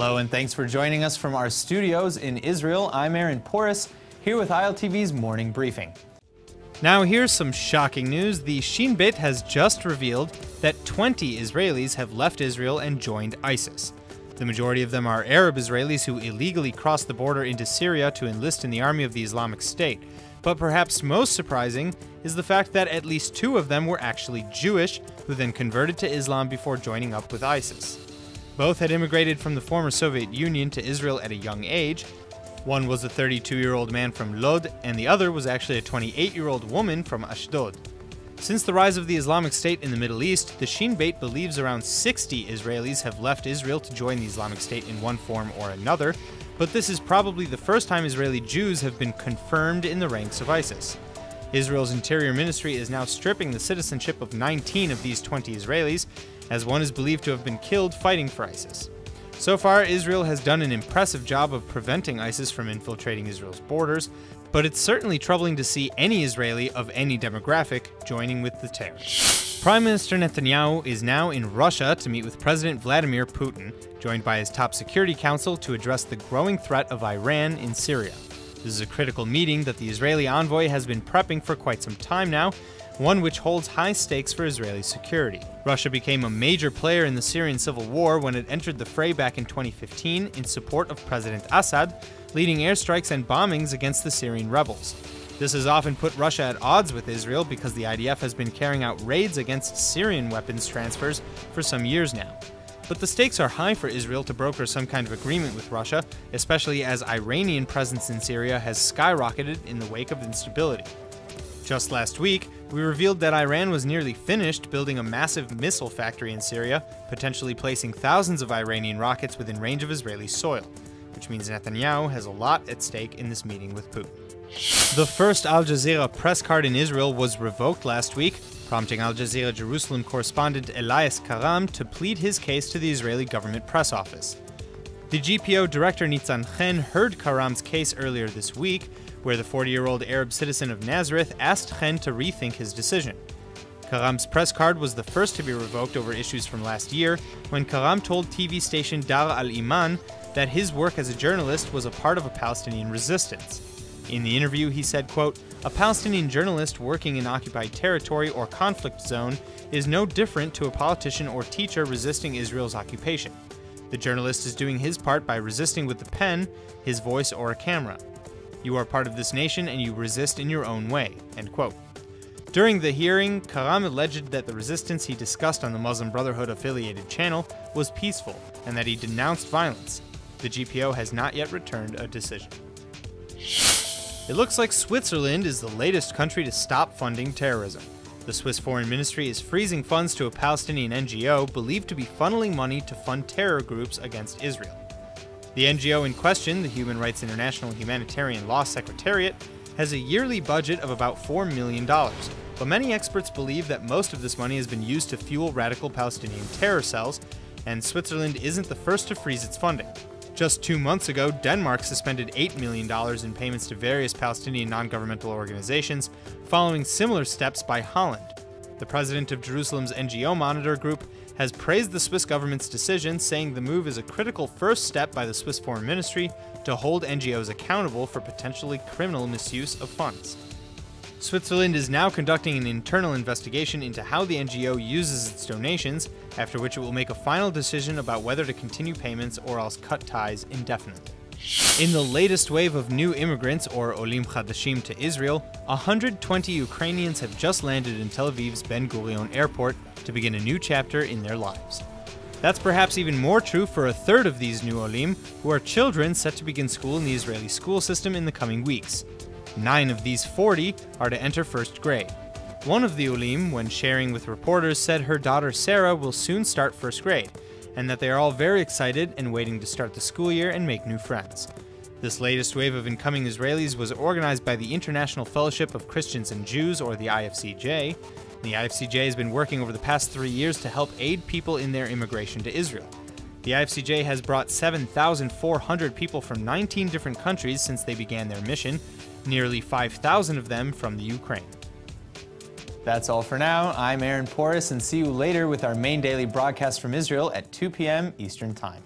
Hello and thanks for joining us from our studios in Israel. I'm Aaron Porras, here with ILTV's Morning Briefing. Now here's some shocking news. The Shin Bet has just revealed that 20 Israelis have left Israel and joined ISIS. The majority of them are Arab Israelis who illegally crossed the border into Syria to enlist in the army of the Islamic State. But perhaps most surprising is the fact that at least 2 of them were actually Jewish, who then converted to Islam before joining up with ISIS. Both had immigrated from the former Soviet Union to Israel at a young age. One was a 32-year-old man from Lod, and the other was actually a 28-year-old woman from Ashdod. Since the rise of the Islamic State in the Middle East, the Shin Bet believes around 60 Israelis have left Israel to join the Islamic State in one form or another, but this is probably the first time Israeli Jews have been confirmed in the ranks of ISIS. Israel's Interior Ministry is now stripping the citizenship of 19 of these 20 Israelis, as one is believed to have been killed fighting for ISIS. So far, Israel has done an impressive job of preventing ISIS from infiltrating Israel's borders, but it's certainly troubling to see any Israeli of any demographic joining with the terrorists. Prime Minister Netanyahu is now in Russia to meet with President Vladimir Putin, joined by his top security council to address the growing threat of Iran in Syria. This is a critical meeting that the Israeli envoy has been prepping for quite some time now, one which holds high stakes for Israeli security. Russia became a major player in the Syrian civil war when it entered the fray back in 2015 in support of President Assad, leading airstrikes and bombings against the Syrian rebels. This has often put Russia at odds with Israel because the IDF has been carrying out raids against Syrian weapons transfers for some years now. But the stakes are high for Israel to broker some kind of agreement with Russia, especially as Iranian presence in Syria has skyrocketed in the wake of instability. Just last week, we revealed that Iran was nearly finished building a massive missile factory in Syria, potentially placing thousands of Iranian rockets within range of Israeli soil, which means Netanyahu has a lot at stake in this meeting with Putin. The first Al Jazeera press card in Israel was revoked last week, prompting Al Jazeera Jerusalem correspondent Elias Karam to plead his case to the Israeli government press office. The GPO director Nitzan Chen heard Karam's case earlier this week, where the 40-year-old Arab citizen of Nazareth asked Chen to rethink his decision. Karam's press card was the first to be revoked over issues from last year, when Karam told TV station Dar al-Iman that his work as a journalist was a part of a Palestinian resistance. In the interview, he said, quote, "A Palestinian journalist working in occupied territory or conflict zone is no different to a politician or teacher resisting Israel's occupation. The journalist is doing his part by resisting with the pen, his voice, or a camera. You are part of this nation and you resist in your own way," end quote. During the hearing, Karam alleged that the resistance he discussed on the Muslim Brotherhood-affiliated channel was peaceful and that he denounced violence. The GPO has not yet returned a decision. It looks like Switzerland is the latest country to stop funding terrorism. The Swiss Foreign Ministry is freezing funds to a Palestinian N.G.O. believed to be funneling money to fund terror groups against Israel. The N.G.O. in question, the Human Rights International Humanitarian Law Secretariat, has a yearly budget of about $4 million, but many experts believe that most of this money has been used to fuel radical Palestinian terror cells, and Switzerland isn't the first to freeze its funding. Just 2 months ago, Denmark suspended $8 million in payments to various Palestinian non-governmental organizations, following similar steps by Holland. The president of Jerusalem's N.G.O. Monitor Group has praised the Swiss government's decision, saying the move is a critical first step by the Swiss Foreign Ministry to hold NGOs accountable for potentially criminal misuse of funds. Switzerland is now conducting an internal investigation into how the NGO uses its donations, after which it will make a final decision about whether to continue payments or else cut ties indefinitely. In the latest wave of new immigrants, or Olim Chadashim, to Israel, 120 Ukrainians have just landed in Tel Aviv's Ben Gurion airport to begin a new chapter in their lives. That's perhaps even more true for a third of these new Olim, who are children set to begin school in the Israeli school system in the coming weeks. 9 of these 40 are to enter first grade. One of the Olim, when sharing with reporters, said her daughter Sarah will soon start first grade, and that they are all very excited and waiting to start the school year and make new friends. This latest wave of incoming Israelis was organized by the International Fellowship of Christians and Jews, or the IFCJ. The IFCJ has been working over the past 3 years to help aid people in their immigration to Israel. The IFCJ has brought 7,400 people from 19 different countries since they began their mission, nearly 5,000 of them from the Ukraine. That's all for now. I'm Aaron Porras, and see you later with our main daily broadcast from Israel at 2 p.m. Eastern Time.